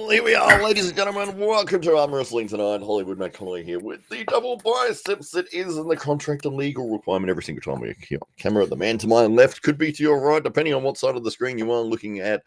Well, here we are, ladies and gentlemen. Welcome to Arm Wrestling Tonight. Hollywood Matt Connelly here with the double biceps that is in the contract and legal requirement every single time we on camera. The man to my left could be to your right, depending on what side of the screen you are looking at.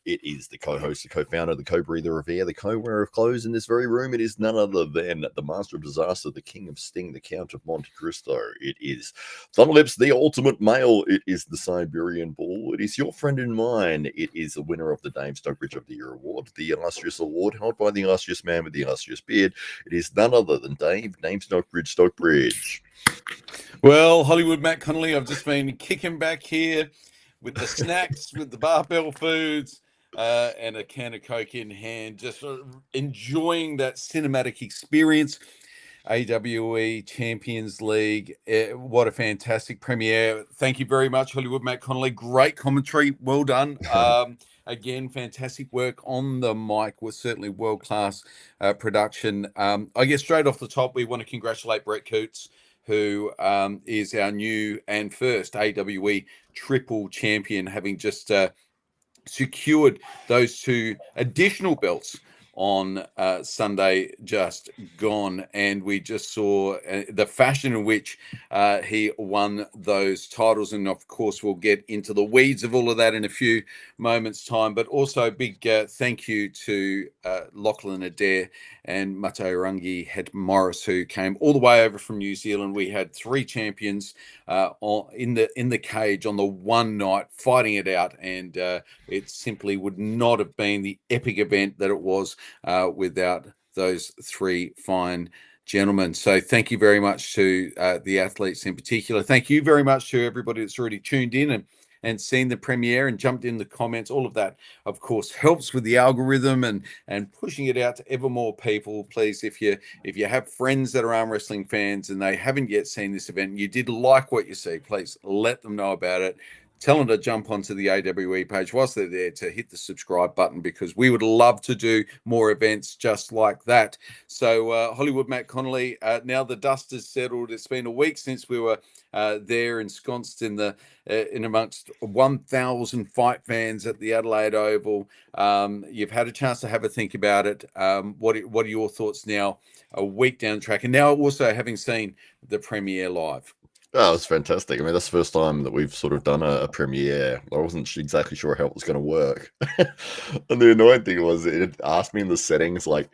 It is the co-host, the co-founder, the co-breather of air, the co-wearer of clothes in this very room. It is none other than the master of disaster, the king of sting, the count of Monte Cristo. It is Thunderlips, the ultimate male. It is the Siberian Bull. It is your friend and mine. It is the winner of the Dame Stockbridge of the Year award, the illustrious award held by the illustrious man with the illustrious beard. It is none other than Dame Stockbridge. Well, Hollywood Matt Connelly, I've just been kicking back here with the snacks, with the barbell foods, and a can of Coke in hand, just enjoying that cinematic experience. AWE Champions League, what a fantastic premiere. Thank you very much, Hollywood Matt Connelly. Great commentary, well done. Again, fantastic work on the mic, was certainly world-class production. I guess straight off the top, we want to congratulate Brett Coots, who is our new and first AWE triple champion, having just secured those two additional belts on Sunday just gone, and we just saw the fashion in which he won those titles, and of course we'll get into the weeds of all of that in a few moments time. But also a big thank you to Lachlan Adair and Mataorangi Het Morris, who came all the way over from New Zealand. We had three champions in the cage on the one night fighting it out, and it simply would not have been the epic event that it was without those three fine gentlemen. So thank you very much to the athletes in particular. Thank you very much to everybody that's already tuned in and seen the premiere and jumped in the comments. All of that, of course, helps with the algorithm and pushing it out to ever more people. Please, if you have friends that are arm wrestling fans and they haven't yet seen this event, and you did like what you see, please let them know about it. Tell them to jump onto the AWE page whilst they're there to hit the subscribe button, because we would love to do more events just like that. So Hollywood Matt Connelly, now the dust has settled. It's been a week since we were there ensconced in amongst 1,000 fight fans at the Adelaide Oval. You've had a chance to have a think about it. What are your thoughts now, a week down the track, and now also having seen the premiere live? Oh, it's fantastic. I mean, that's the first time that we've sort of done a premiere. I wasn't exactly sure how it was going to work. And the annoying thing was it asked me in the settings, like,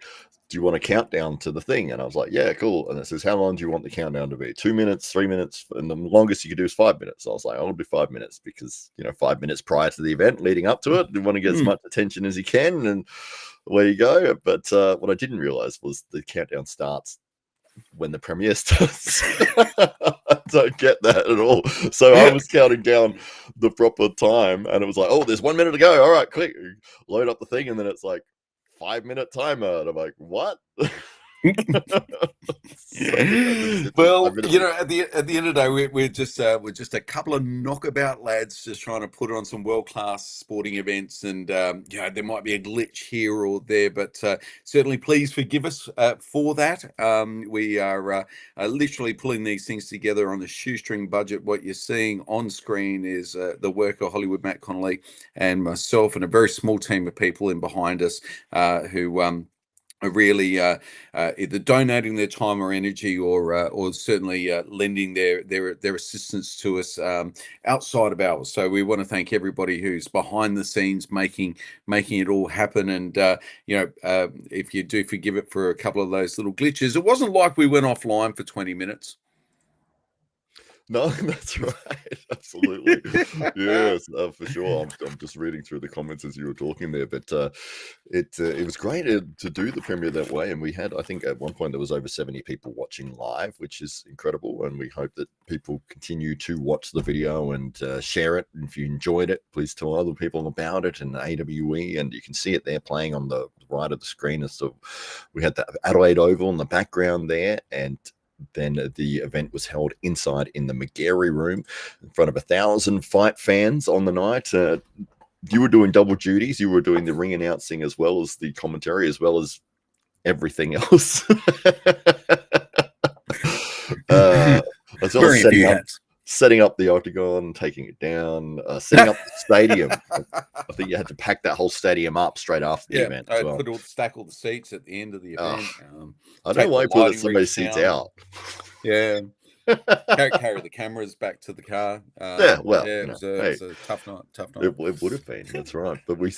do you want a countdown to the thing? And I was like, yeah, cool. And it says, how long do you want the countdown to be? 2 minutes, 3 minutes? And the longest you could do is 5 minutes. So I was like, I'll do 5 minutes because, 5 minutes prior to the event leading up to it, you want to get as much attention as you can. And away you go. But what I didn't realize was the countdown starts when the premiere starts. I don't get that at all. So I was counting down the proper time, and it was like, oh, there's 1 minute to go. All right, quick, load up the thing, and then it's like 5 minute timer. And I'm like, what? Well, at the end of the day, we're just a couple of knockabout lads just trying to put on some world-class sporting events, and there might be a glitch here or there, but certainly please forgive us for that. We are literally pulling these things together on a shoestring budget. What you're seeing on screen is the work of Hollywood Matt Connelly and myself and a very small team of people in behind us who are really either donating their time or energy, or certainly lending their assistance to us outside of ours. So we want to thank everybody who's behind the scenes making it all happen. And if you do forgive it for a couple of those little glitches, it wasn't like we went offline for 20 minutes. No, that's right. Absolutely. Yes, for sure. I'm just reading through the comments as you were talking there, but it was great to do the premiere that way. And we had, I think at one point there was over 70 people watching live, which is incredible. And we hope that people continue to watch the video and share it. And if you enjoyed it, please tell other people about it and AWE. And you can see it there playing on the right of the screen. And so we had the Adelaide Oval in the background there, and then the event was held inside in the McGarry room in front of 1,000 fight fans on the night. You were doing double duties. You were doing the ring announcing as well as the commentary, as well as everything else. As well as setting up. setting up the octagon, taking it down, setting up the stadium. I think you had to pack that whole stadium up straight after the Yeah, event as I'd well. stack all the seats at the end of the Oh, event. I don't know Take the why you put lighting some of those rigs seats down. out. Yeah, carry the cameras back to the car. Yeah, well, Yeah, you it know, was a hey, tough night. Tough night. it would have been. That's right. But we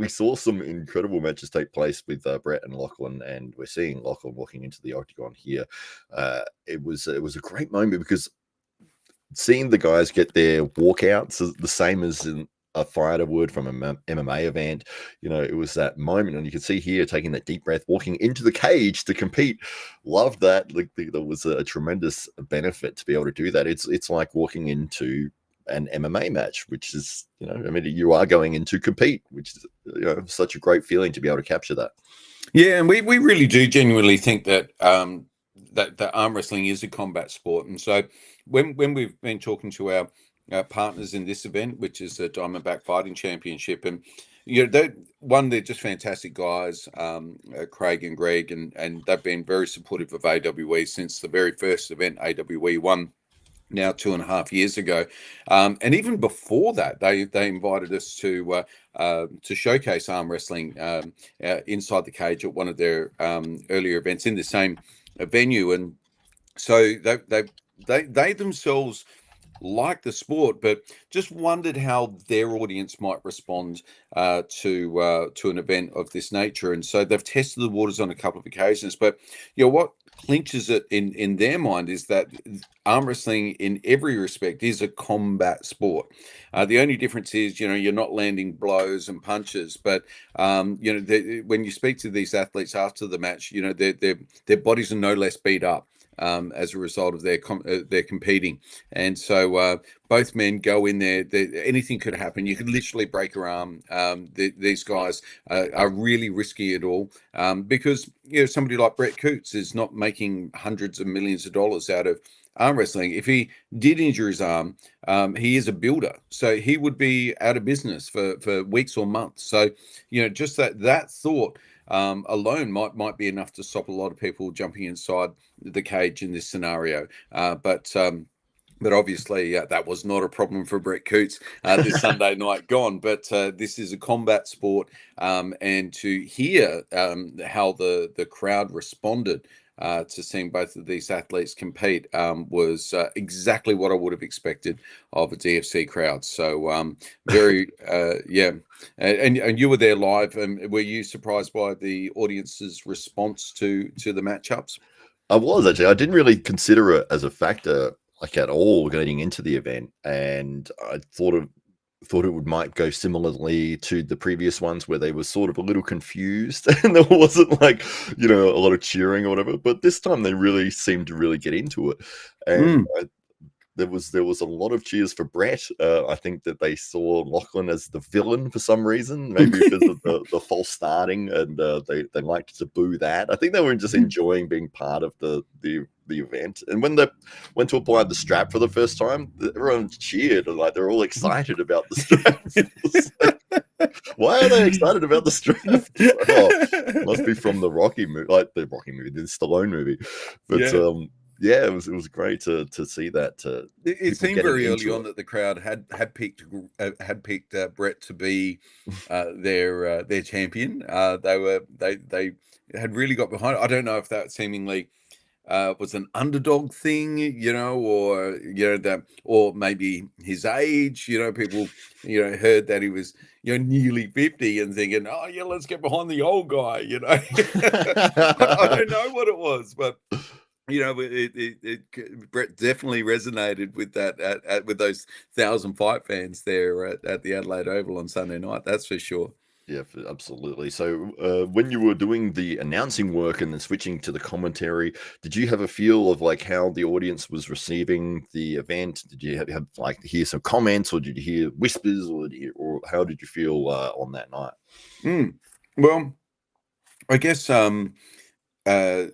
saw some incredible matches take place with Brett and Lachlan, and we're seeing Lachlan walking into the octagon here. It was a great moment because seeing the guys get their walkouts is the same as in a fighter would from an MMA event. You know, it was that moment, and you can see here taking that deep breath, walking into the cage to compete. Love that. Like there was a tremendous benefit to be able to do that. It's like walking into an MMA match, which is, you know, I mean, you are going in to compete, which is, you know, such a great feeling to be able to capture that. Yeah, and we really do genuinely think that that arm wrestling is a combat sport, and so when we've been talking to our partners in this event, which is the Diamondback Fighting Championship, and you know, they're just fantastic guys, Craig and Greg, and they've been very supportive of AWE since the very first event AWE won now 2.5 years ago, and even before that, they invited us to showcase arm wrestling inside the cage at one of their earlier events in the same venue, and so they themselves like the sport, but just wondered how their audience might respond to an event of this nature. And so they've tested the waters on a couple of occasions. But you know what clinches it in their mind is that arm wrestling, in every respect, is a combat sport. The only difference is, you know, you're not landing blows and punches, but you know, when you speak to these athletes after the match, you know, their bodies are no less beat up as a result of their competing. And so both men go in there. Anything could happen. You could literally break your arm. These guys are really risky at all because, you know, somebody like Brett Coots is not making hundreds of millions of dollars out of arm wrestling. If he did injure his arm, he is a builder, so he would be out of business for weeks or months. So, you know, just that thought alone might be enough to stop a lot of people jumping inside the cage in this scenario. But obviously, that was not a problem for Brett Coots this Sunday night gone. But this is a combat sport, and to hear how the crowd responded to seeing both of these athletes compete was exactly what I would have expected of a DFC crowd. So very, yeah. And you were there live, and were you surprised by the audience's response to the matchups? I was actually. I didn't really consider it as a factor, like at all, getting into the event, and I thought it would might go similarly to the previous ones where they were sort of a little confused and there wasn't like, you know, a lot of cheering or whatever. But this time they really seemed to really get into it, and Mm. there was a lot of cheers for Brett. I think that they saw Lachlan as the villain for some reason, maybe because of the false starting, and they liked to boo that. I think they were just enjoying being part of the event. And when they went to apply the strap for the first time, everyone cheered and like they're all excited about the strap. Why are they excited about the strap? Like, oh, must be from the Rocky movie, like the Rocky movie, the Stallone movie. But Yeah. yeah, it was great to see that It people seemed getting very early into on it. that the crowd had picked Brett to be their champion. They had really got behind it. I don't know if that seemingly was an underdog thing, you know, or you know that, or maybe his age. You know, people heard that he was nearly 50 and thinking, oh yeah, let's get behind the old guy. You know, I don't know what it was, but Brett definitely resonated with that with those 1,000 fight fans there at the Adelaide Oval on Sunday night. That's for sure. Yeah, absolutely. So, when you were doing the announcing work and then switching to the commentary, did you have a feel of like how the audience was receiving the event? Did you have like hear some comments, or did you hear whispers, or how did you feel on that night? Mm. Well, I guess the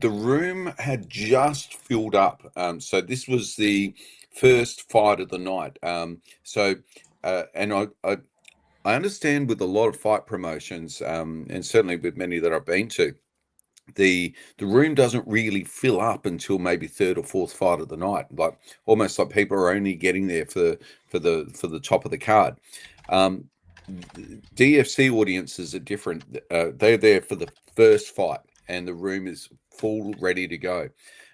room had just filled up. So this was the first fight of the night. And I understand with a lot of fight promotions, and certainly with many that I've been to, the room doesn't really fill up until maybe third or fourth fight of the night, like almost like people are only getting there for the top of the card. DFC audiences are different. They're there for the first fight, and the room is full, ready to go.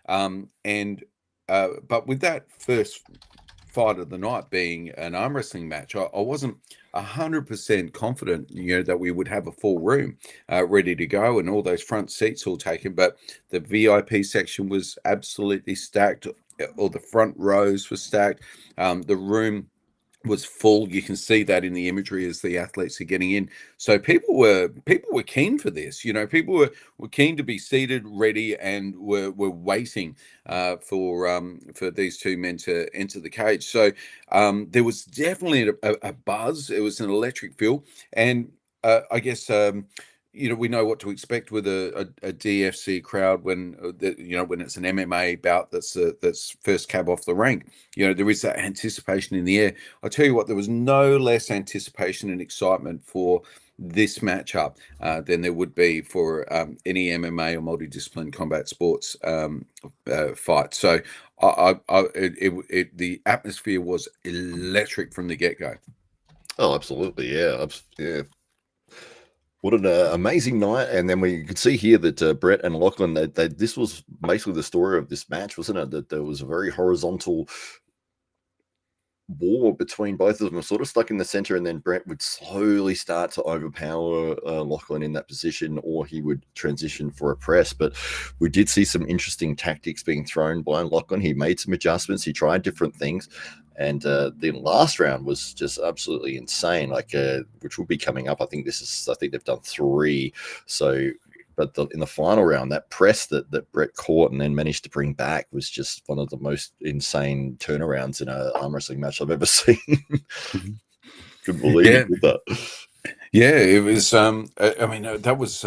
And but with that first fight of the night being an arm wrestling match, I wasn't 100% confident, that we would have a full room ready to go and all those front seats all taken. But the VIP section was absolutely stacked. All the front rows were stacked. The room was full. You can see that in the imagery as the athletes are getting in. So people were keen for this. People were keen to be seated, ready, and were waiting for these two men to enter the cage. So there was definitely a buzz. It was an electric feel, and I guess. We know what to expect with a DFC crowd when when it's an MMA bout that's first cab off the rank. There is that anticipation in the air. I tell you what, there was no less anticipation and excitement for this matchup than there would be for any MMA or multidiscipline combat sports fight. So the atmosphere was electric from the get-go. Oh, absolutely, yeah, yeah. What an amazing night! And then we could see here that Brett and Lachlan, this was basically the story of this match, wasn't it? That there was a very horizontal war between both of them, sort of stuck in the center, and then Brett would slowly start to overpower Lachlan in that position, or he would transition for a press. But we did see some interesting tactics being thrown by Lachlan. He made some adjustments. He tried different things. And the last round was just absolutely insane, which will be coming up. I think they've done 3. So, but in the final round, that press that Brett caught and then managed to bring back was just one of the most insane turnarounds in an arm wrestling match I've ever seen. Couldn't believe he did that. Yeah, it was. That was.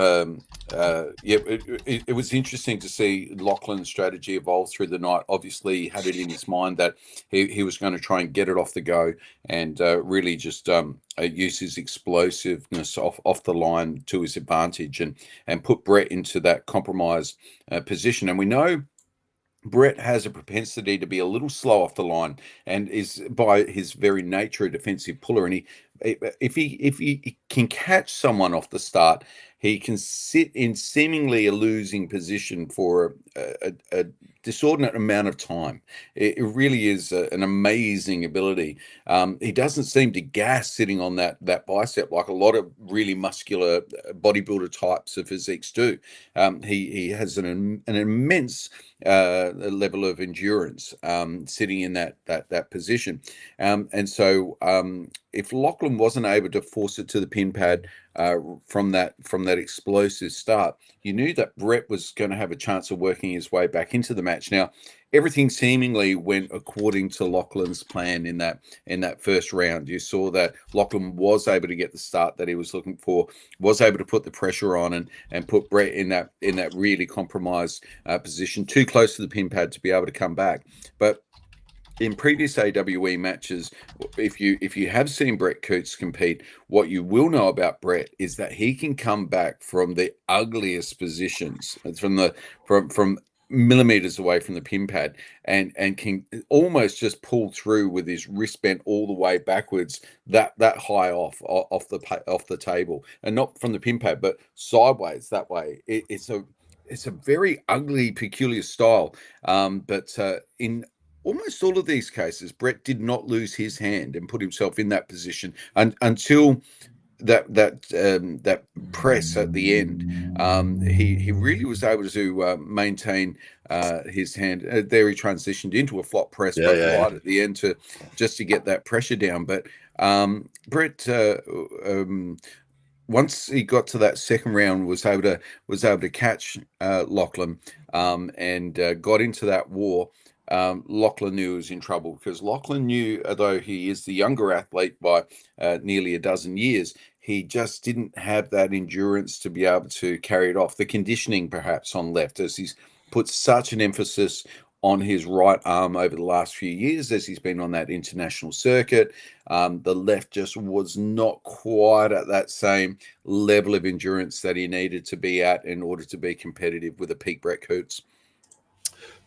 It was interesting to see Lachlan's strategy evolve through the night. Obviously, he had it in his mind that he was going to try and get it off the go and really just use his explosiveness off the line to his advantage and put Brett into that compromised position. And we know Brett has a propensity to be a little slow off the line and is by his very nature a defensive puller. And if he can catch someone off the start, he can sit in seemingly a losing position for a disordinate amount of time. It really is an amazing ability. He doesn't seem to gas sitting on that bicep like a lot of really muscular bodybuilder types of physiques do. He has an immense level of endurance sitting in that position, and so if Lachlan wasn't able to force it to the pin pad from that explosive start, you knew that Brett was going to have a chance of working his way back into the match. Now, everything seemingly went according to Lachlan's plan in that first round. You saw that Lachlan was able to get the start that he was looking for, was able to put the pressure on and put Brett in that really compromised position, too close to the pin pad to be able to come back. But in previous AWE matches, if you have seen Brett Coots compete, what you will know about Brett is that he can come back from the ugliest positions, from millimeters away from the pin pad, and can almost just pull through with his wrist bent all the way backwards, that high off the table, and not from the pin pad, but sideways that way. It's a very ugly, peculiar style, but in almost all of these cases, Brett did not lose his hand and put himself in that position until that press at the end. He really was able to maintain his hand. There he transitioned into a flop press, right at the end to get that pressure down. But Brett, once he got to that second round, was able to catch Lachlan and got into that war. Lachlan knew he was in trouble because Lachlan knew, although he is the younger athlete by nearly a dozen years, he just didn't have that endurance to be able to carry it off. The conditioning perhaps on left, as he's put such an emphasis on his right arm over the last few years as he's been on that international circuit. The left just was not quite at that same level of endurance that he needed to be at in order to be competitive with a peak Brett Coots.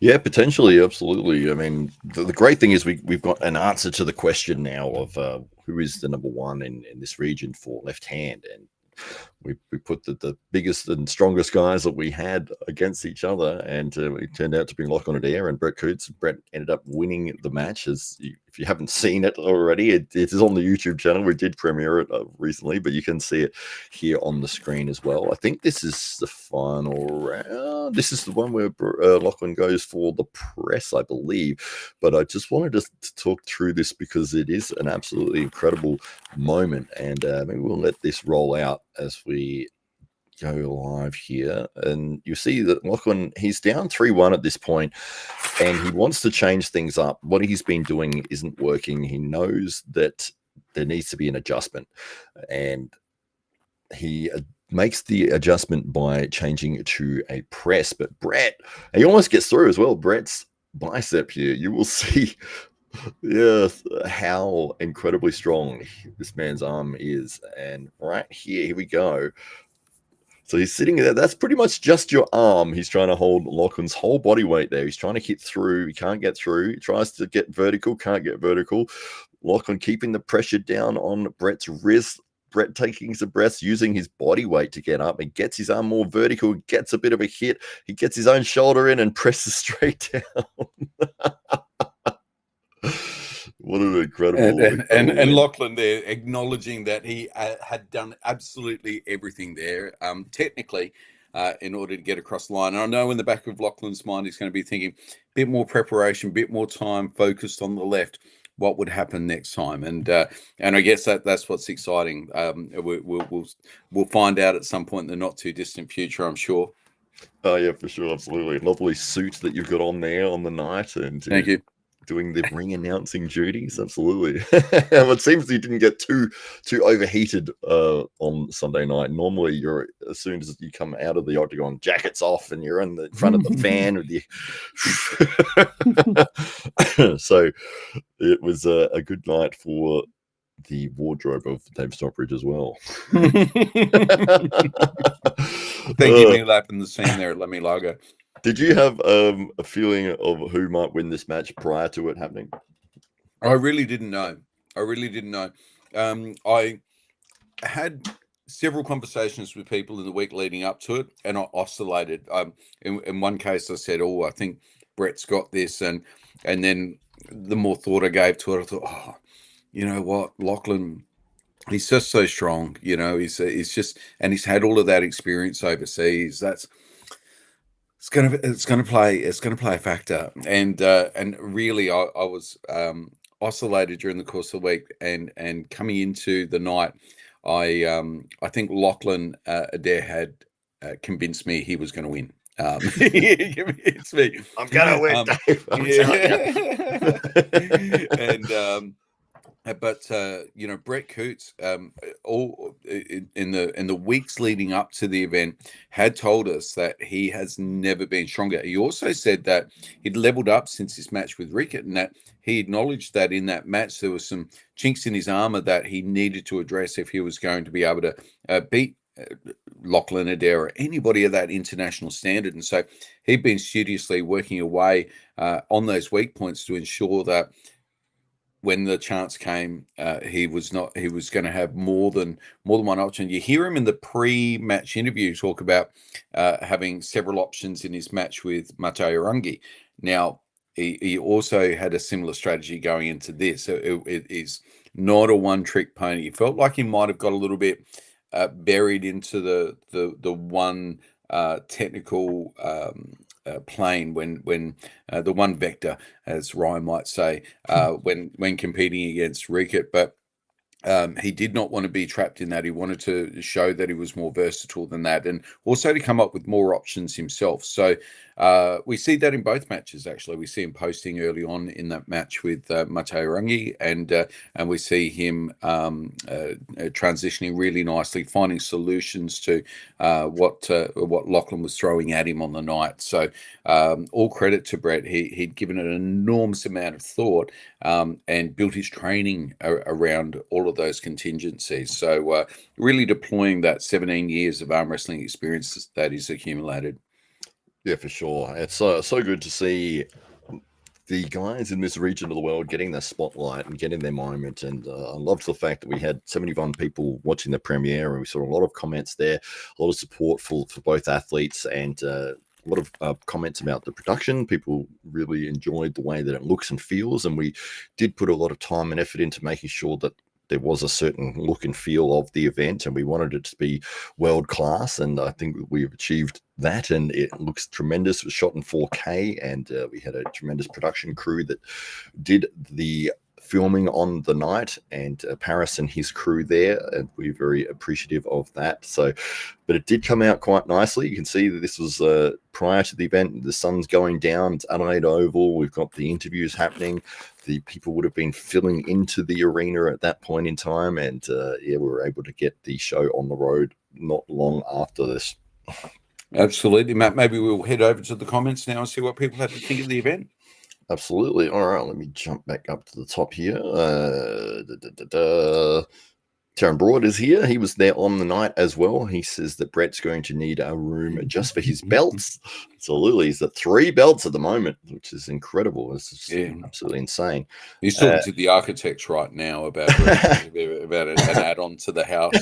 Yeah, potentially, absolutely. I mean, the great thing is we've got an answer to the question now of who is the number one in this region for left hand, and we put the biggest and strongest guys that we had against each other, and it turned out to be Lachlan Adair and Brett Coots. Brett ended up winning the match. If you haven't seen it already, it is on the YouTube channel. We did premiere it recently, but you can see it here on the screen as well. I think this is the final round. This is the one where Lachlan goes for the press, I believe. But I just wanted to talk through this because it is an absolutely incredible moment, and maybe we'll let this roll out as we go live here. And you see that Lachlan, he's down 3-1 at this point, and he wants to change things up. What he's been doing isn't working. He knows that there needs to be an adjustment, and he makes the adjustment by changing to a press. But Brett, he almost gets through as well. Brett's bicep here, you will see yes, how incredibly strong this man's arm is. And right here we go. So he's sitting there. That's pretty much just your arm. He's trying to hold Lachlan's whole body weight there. He's trying to hit through. He can't get through. He tries to get vertical, can't get vertical. Lachlan keeping the pressure down on Brett's wrist. Brett taking some breaths, using his body weight to get up and gets his arm more vertical, gets a bit of a hit. He gets his own shoulder in and presses straight down. What an incredible and Lachlan there acknowledging that he had done absolutely everything there technically in order to get across the line. And I know in the back of Lachlan's mind he's going to be thinking a bit more preparation, a bit more time focused on the left, what would happen next time. And I guess that's what's exciting. We'll find out at some point in the not too distant future, I'm sure. Oh yeah, for sure, absolutely. Lovely suit that you've got on there on the night, and thank you. Doing the ring announcing duties, absolutely. It seems you didn't get too overheated on Sunday night. Normally, you're as soon as you come out of the octagon, jackets off, and you're in the front of the fan with the. So it was a good night for the wardrobe of Dave Stockbridge as well. Thank you, me lapping the scene there at Let Me Lago. Did you have a feeling of who might win this match prior to it happening? I really didn't know. I had several conversations with people in the week leading up to it, and I oscillated. In one case, I said, "Oh, I think Brett's got this," and then the more thought I gave to it, I thought, "Oh, you know what, Lachlan, he's just so strong. You know, he's just, and he's had all of that experience overseas. It's gonna play a factor." And really, I was oscillated during the course of the week, and coming into the night, I think Lachlan Adair had convinced me he was going to win. He convinced me. I'm gonna win, Dave. And but you know, Brett Coots, all in the weeks leading up to the event, had told us that he has never been stronger. He also said that he'd leveled up since his match with Rickett, and that he acknowledged that in that match there was some chinks in his armor that he needed to address if he was going to be able to beat Lachlan Adair or anybody of that international standard. And so he'd been studiously working away on those weak points to ensure that when the chance came, he was going to have more than one option. You hear him in the pre-match interview talk about having several options in his match with Matteo Rungi. Now, he also had a similar strategy going into this. So it is not a one-trick pony. It felt like he might have got a little bit buried into the one technical plane when the one vector, as Ryan might say, when competing against Rickett. But he did not want to be trapped in that. He wanted to show that he was more versatile than that, and also to come up with more options himself. So We see that in both matches. Actually, we see him posting early on in that match with Mateo Rangi, and we see him transitioning really nicely, finding solutions to what Lachlan was throwing at him on the night. So all credit to Brett. He'd given it an enormous amount of thought and built his training around all of those contingencies. So really deploying that 17 years of arm wrestling experience that he's accumulated. Yeah, for sure. It's so good to see the guys in this region of the world getting their spotlight and getting their moment. And I loved the fact that we had 71 people watching the premiere, and we saw a lot of comments there, a lot of support for both athletes, and a lot of comments about the production. People really enjoyed the way that it looks and feels, and we did put a lot of time and effort into making sure that there was a certain look and feel of the event, and we wanted it to be world class, and I think we've achieved that, and it looks tremendous. It was shot in 4K, and we had a tremendous production crew that did the filming on the night, and Paris and his crew there, and we're very appreciative of that. So, but it did come out quite nicely. You can see that this was prior to the event. The sun's going down. It's Adelaide Oval. We've got the interviews happening. The people would have been filling into the arena at that point in time, and yeah, we were able to get the show on the road not long after this. Absolutely, Matt. Maybe we'll head over to the comments now and see what people had to think of the event. Absolutely. All right, let me jump back up to the top here. Taryn Broad is here. He was there on the night as well. He says that Brett's going to need a room just for his belts. Absolutely. He's at 3 belts at the moment, which is incredible. It's absolutely insane. He's talking to the architects right now about an add-on to the house,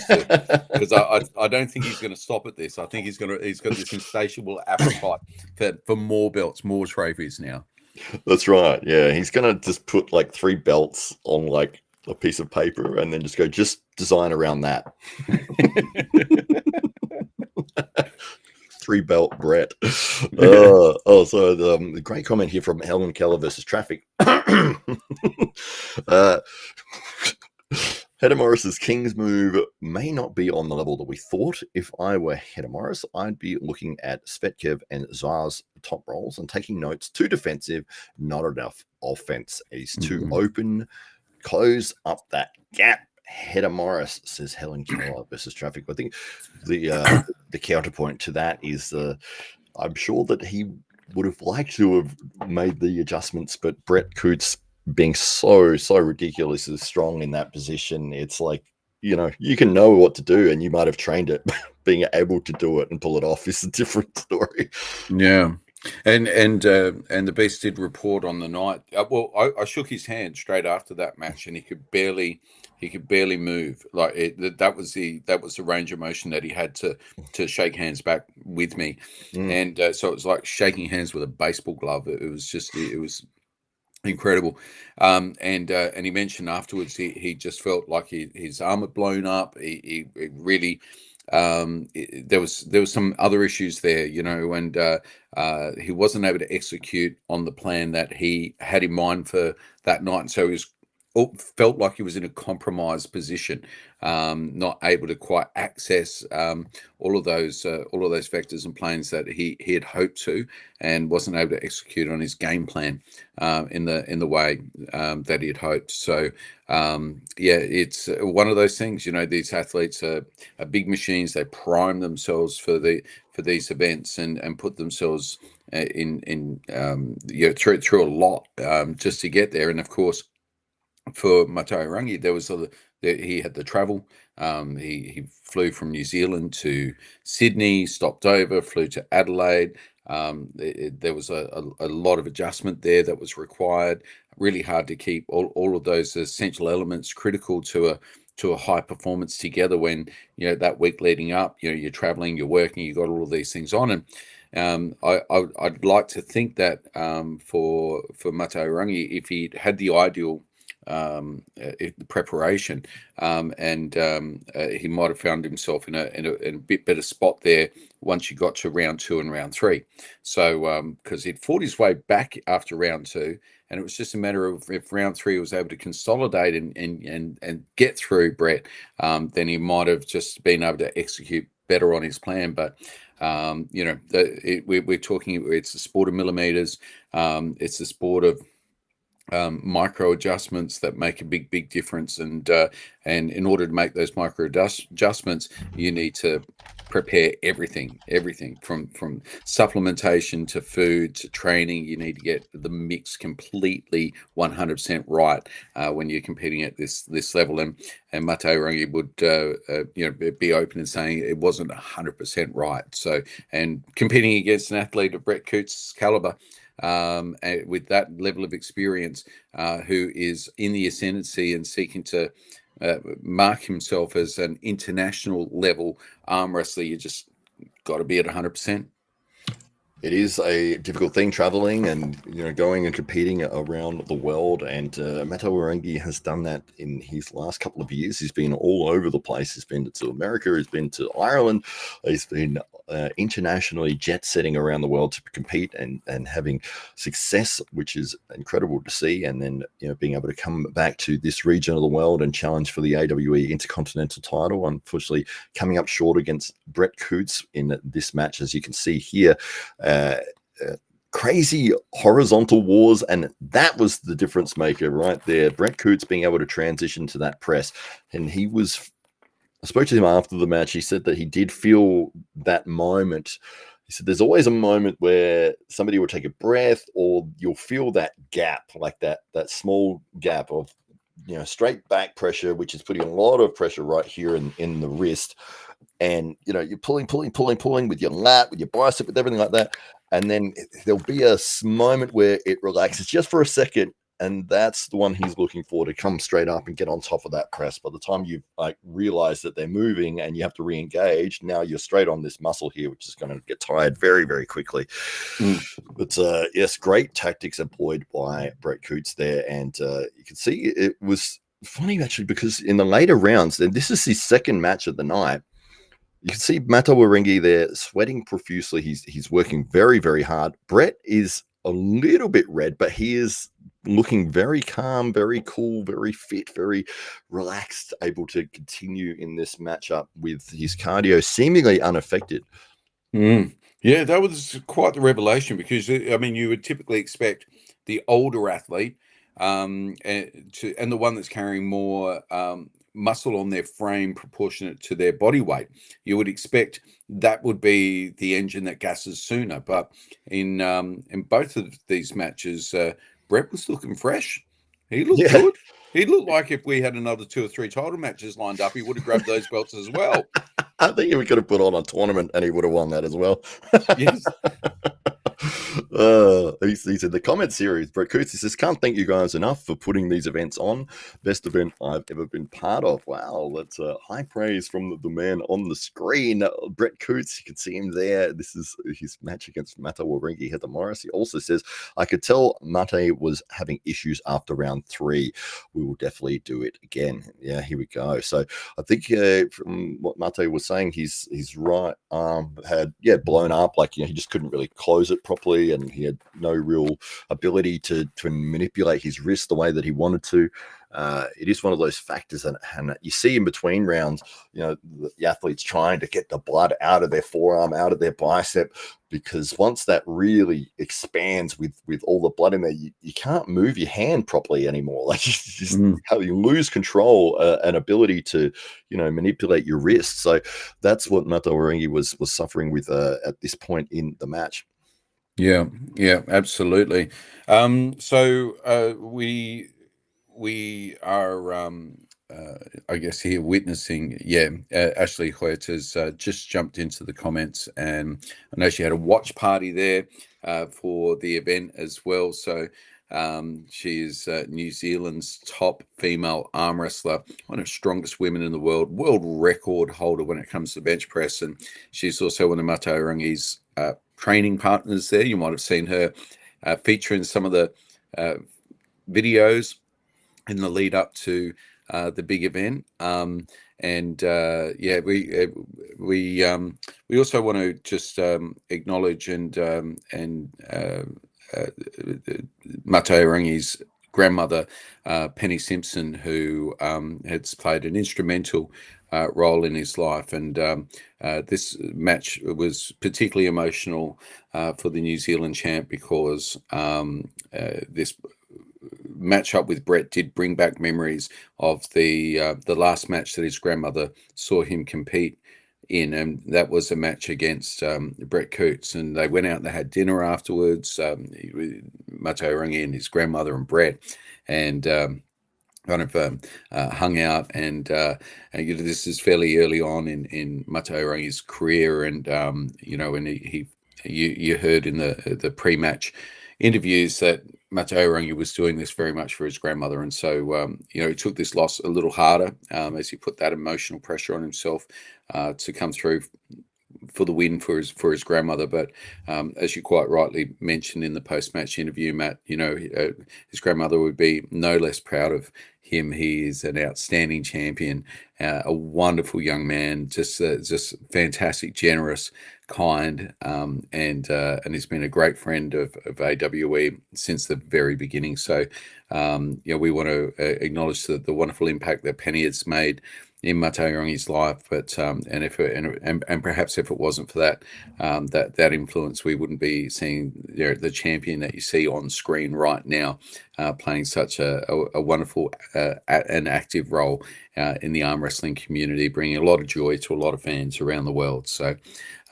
because I don't think he's going to stop at this. I think he's got this insatiable appetite for more belts, more trophies now. That's right. Yeah, he's going to just put like 3 belts on like a piece of paper and then just design around that. 3 belt Brett. So the great comment here from Helen Keller versus Traffic. Hedda Morris's King's move may not be on the level that we thought. If I were Hedda Morris, I'd be looking at Svetkev and Tsar's top rolls and taking notes. Too defensive, not enough offense. He's too open. Close up that gap. Hedda Morris, says Helen Keller versus Traffic. I think the counterpoint to that is I'm sure that he would have liked to have made the adjustments, but Brett Coots being so ridiculously strong in that position, it's like, you can know what to do and you might have trained it. Being able to do it and pull it off is a different story. Yeah. And the Beast did report on the night. Well, I shook his hand straight after that match, and he could barely move. Like that was the range of motion that he had to shake hands back with me, and so it was like shaking hands with a baseball glove. It was incredible. And he mentioned afterwards he just felt like his arm had blown up. He really. There was some other issues there, and he wasn't able to execute on the plan that he had in mind for that night, and so he felt like he was in a compromised position, not able to quite access all of those vectors and planes that he had hoped to, and wasn't able to execute on his game plan in the way that he had hoped. So it's one of those things. These athletes are big machines. They prime themselves for these events and put themselves through a lot just to get there. And of course, for Mateo Rangi, he had the travel. He flew from New Zealand to Sydney, stopped over, flew to Adelaide. There was a lot of adjustment there that was required. Really hard to keep all of those essential elements critical to a high performance together when that week leading up, you're traveling, you're working, you got all of these things on. And I'd like to think that for Mateo Rangi, if he had the ideal preparation, and he might have found himself in a bit better spot there once you got to round 2 and round 3. So because he'd fought his way back after round 2, and it was just a matter of if round 3 was able to consolidate and get through Brett, then he might have just been able to execute better on his plan. But We're talking, it's a sport of millimeters. It's a sport of micro adjustments that make a big difference, and in order to make those micro adjustments, you need to prepare everything from supplementation to food to training. You need to get the mix completely 100% right when you're competing at this level. And Mate Rangi would be open in saying it wasn't 100% right. So, and competing against an athlete of Brett Coots' caliber, with that level of experience, who is in the ascendancy and seeking to mark himself as an international level arm wrestler, you just got to be at 100%. It is a difficult thing traveling and going and competing around the world, and Mato Warangi has done that in his last couple of years. He's been all over the place. He's been to America, he's been to Ireland, he's been internationally jet setting around the world to compete and having success, which is incredible to see. And then being able to come back to this region of the world and challenge for the AWE Intercontinental title, unfortunately coming up short against Brett Coots in this match, as you can see here. Crazy horizontal wars, and that was the difference maker right there. Brett Coots being able to transition to that press, and I spoke to him after the match. He said that he did feel that moment. He said there's always a moment where somebody will take a breath, or you'll feel that gap, like that small gap of straight back pressure, which is putting a lot of pressure right here in the wrist. And you're pulling with your lat, with your bicep, with everything like that. And then there'll be a moment where it relaxes just for a second, and that's the one he's looking for, to come straight up and get on top of that press. By the time you realize that they're moving and you have to re-engage, now you're straight on this muscle here, which is going to get tired very, very quickly. But yes, great tactics employed by Brett Coots there, and you can see it was funny actually, because in the later rounds, and this is his second match of the night, you can see Mato Warangi there sweating profusely. He's working very, very hard. Brett is a little bit red, but he is looking very calm, very cool, very fit, very relaxed, able to continue in this matchup with his cardio seemingly unaffected. Yeah, that was quite the revelation, because you would typically expect the older athlete, and the one that's carrying more muscle on their frame proportionate to their body weight. You would expect that would be the engine that gasses sooner. But in both of these matches, Brett was looking fresh. He looked good. He looked like if we had another 2 or 3 title matches lined up, he would have grabbed those belts as well. I think we could have put on a tournament and he would have won that as well. Yes. He said the comment series, Brett Coots says, can't thank you guys enough for putting these events on. Best event I've ever been part of. Wow, that's high praise from the man on the screen. Brett Coots, you can see him there. This is his match against Mato Warangi, Heather Morris. He also says, I could tell Mate was having issues after round 3. We will definitely do it again. Yeah, here we go. So I think from what Mate was saying, his right arm had blown up, like he just couldn't really close it properly, and he had no real ability to manipulate his wrist the way that he wanted to. It is one of those factors, and you see in between rounds, the athletes trying to get the blood out of their forearm, out of their bicep, because once that really expands with all the blood in there, you can't move your hand properly anymore. Like you lose control and ability to manipulate your wrist. So that's what Mato Warangi was suffering with at this point in the match. Yeah, absolutely. So we are, I guess, here witnessing. Ashley Hoyt has just jumped into the comments, and I know she had a watch party there for the event as well. So she is New Zealand's top female arm wrestler, one of the strongest women in the world record holder when it comes to bench press, and she's also one of Mato Warangi's training partners there. You might have seen her feature in some of the videos in the lead up to the big event. We also want to just acknowledge and Mato Warangi's grandmother, Penny Simpson, who has played an instrumental role in his life. And this match was particularly emotional for the New Zealand champ because this match up with Brett did bring back memories of the last match that his grandmother saw him compete in, and that was a match against Brett Coots. And they went out and they had dinner afterwards, Mato Rangi and his grandmother and Brett, and kind of hung out. And this is fairly early on in Mato Rangi's career, and and you heard in the pre-match interviews that Mato Rangi was doing this very much for his grandmother, and so he took this loss a little harder as he put that emotional pressure on himself to come through for the win for his grandmother. But as you quite rightly mentioned in the post-match interview, Matt, his grandmother would be no less proud of him. He is an outstanding champion, a wonderful young man, just fantastic, generous, kind, and he's been a great friend of AWE since the very beginning. So we want to acknowledge the wonderful impact that Penny has made in Mato Rangi's life, but and perhaps if it wasn't for that influence, we wouldn't be seeing the champion that you see on screen right now, playing such a wonderful and active role in the arm wrestling community, bringing a lot of joy to a lot of fans around the world. So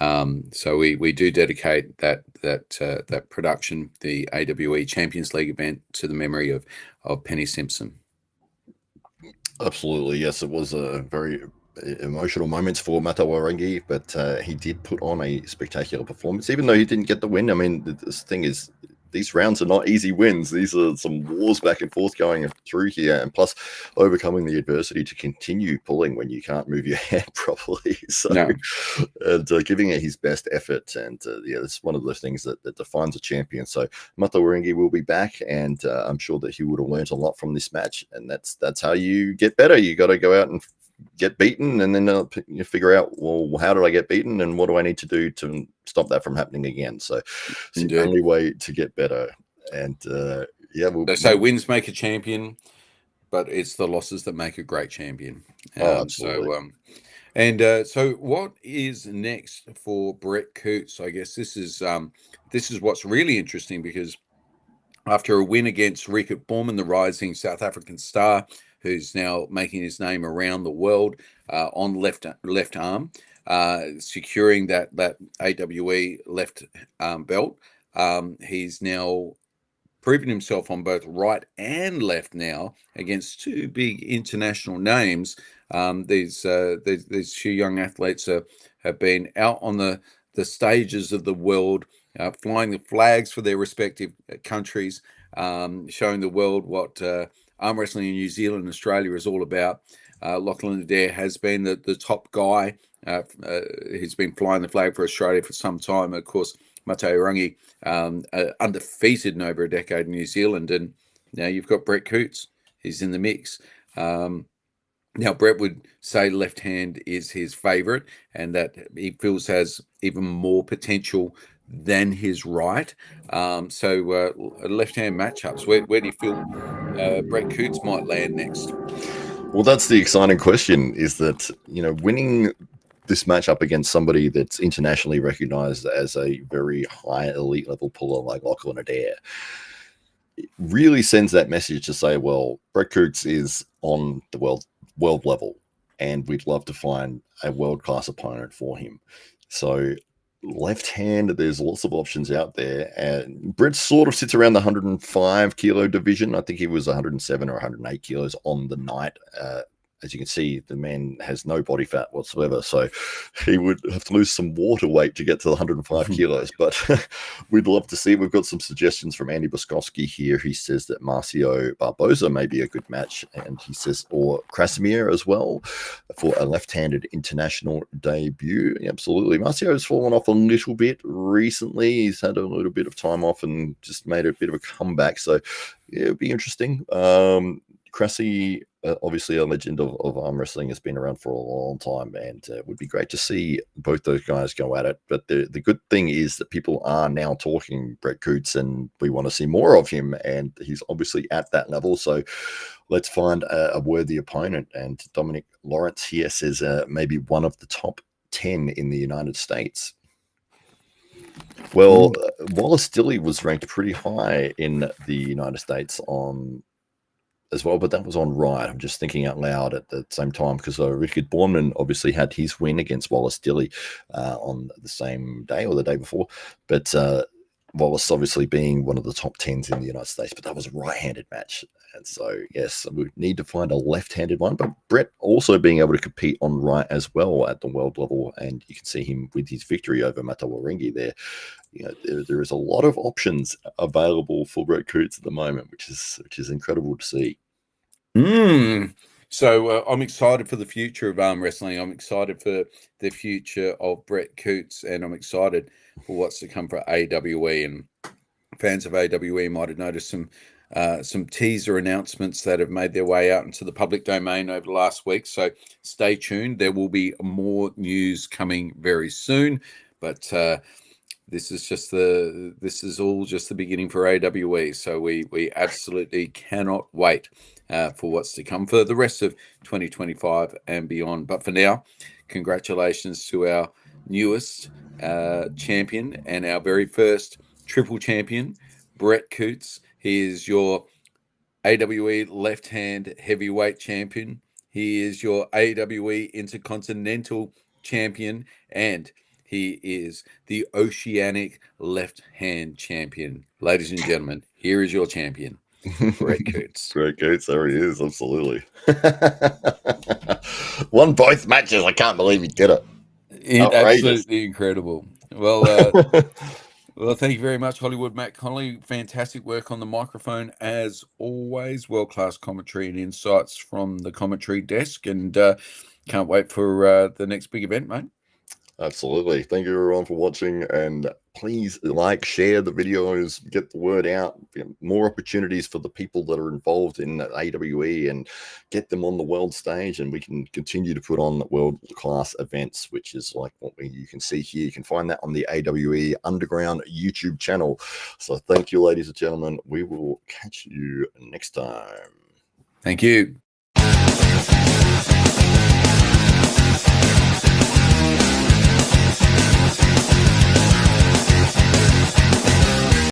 we do dedicate that production, the AWE Champions League event, to the memory of Penny Simpson. Absolutely, yes. It was a very emotional moments for Mato Rangi, but he did put on a spectacular performance, even though he didn't get the win. I mean, this thing is, these rounds are not easy wins. These are some wars back and forth going through here, and plus overcoming the adversity to continue pulling when you can't move your hand properly. So, No. and giving it his best effort, and that's one of the things that defines a champion. So Mato Rangi will be back, and I'm sure that he would have learned a lot from this match, and that's how you get better. You got to go out and get beaten, and then you figure out, well, how did I get beaten, and what do I need to do to stop that from happening again? So it's the only way to get better. And they say wins make a champion, but it's the losses that make a great champion. Absolutely. So what is next for Brett Coots? I guess this is what's really interesting, because after a win against Rickert Baumann, the rising South African star, who's now making his name around the world on left arm, securing that AWE left arm belt. He's now proven himself on both right and left now against two big international names. These two young athletes have been out on the stages of the world, flying the flags for their respective countries, showing the world what arm wrestling in New Zealand and Australia is all about. Lachlan Adair has been the top guy. He's been flying the flag for Australia for some time. Of course, Mato Rangi, undefeated in over a decade in New Zealand, and now you've got Brett Coots. He's in the mix. Now, Brett would say left hand is his favourite, and that he feels has even more potential than his right. So left hand matchups, where do you feel Brett Coots might land next? Well, that's the exciting question, is that, winning this matchup against somebody that's internationally recognized as a very high elite level puller like Lachlan Adair, it really sends that message to say, well, Brett Coots is on the world level, and we'd love to find a world-class opponent for him. So left hand, there's lots of options out there, and Brett sort of sits around the 105 kilo division. I think he was 107 or 108 kilos on the night. As you can see, the man has no body fat whatsoever, so he would have to lose some water weight to get to the 105 kilos. But we'd love to see. We've got some suggestions from Andy Boskowski here. He says that Marcio Barboza may be a good match, and he says, or Krasimir as well, for a left-handed international debut. Absolutely. Marcio has fallen off a little bit recently. He's had a little bit of time off and just made a bit of a comeback. So yeah, it'd be interesting. Krasi obviously a legend of arm wrestling, has been around for a long time, and it would be great to see both those guys go at it. But the good thing is that people are now talking Brett Coots, and we want to see more of him, and he's obviously at that level. So let's find a worthy opponent. And Dominic Lawrence here says maybe one of the top 10 in the United States. Well, Wallace Dilly was ranked pretty high in the United States on as well, but that was on Riot. I'm just thinking out loud at the same time, because Richard Borman obviously had his win against Wallace Dilly on the same day or the day before, but Wallace obviously being one of the top 10s in the United States, but that was a right-handed match. And so, yes, we need to find a left-handed one, but Brett also being able to compete on right as well at the world level, and you can see him with his victory over Mata Waringi there. There is a lot of options available for Brett Coots at the moment, which is incredible to see. So I'm excited for the future of arm wrestling. I'm excited for the future of Brett Coots, and I'm excited for what's to come for AWE. And fans of AWE might have noticed some teaser announcements that have made their way out into the public domain over the last week. So stay tuned. There will be more news coming very soon, but this is all just the beginning for AWE. So we absolutely cannot wait for what's to come for the rest of 2025 and beyond. But for now, congratulations to our newest champion and our very first triple champion, Brett Coots. He is your AWE left-hand heavyweight champion. He is your AWE Intercontinental champion, and he is the Oceanic left-hand champion. Ladies and gentlemen, here is your champion, Brett Coots. Brett Coots, there he is, absolutely. Won both matches. I can't believe he did it. Absolutely incredible. Well, well, thank you very much, Hollywood Matt Connelly. Fantastic work on the microphone, as always. World-class commentary and insights from the commentary desk, and can't wait for the next big event, mate. Absolutely. Thank you everyone for watching, and please like, share the videos, get the word out, more opportunities for the people that are involved in AWE, and get them on the world stage, and we can continue to put on world-class events, which is like what you can see here. You can find that on the AWE Underground YouTube channel. So thank you, ladies and gentlemen. We will catch you next time. Thank you.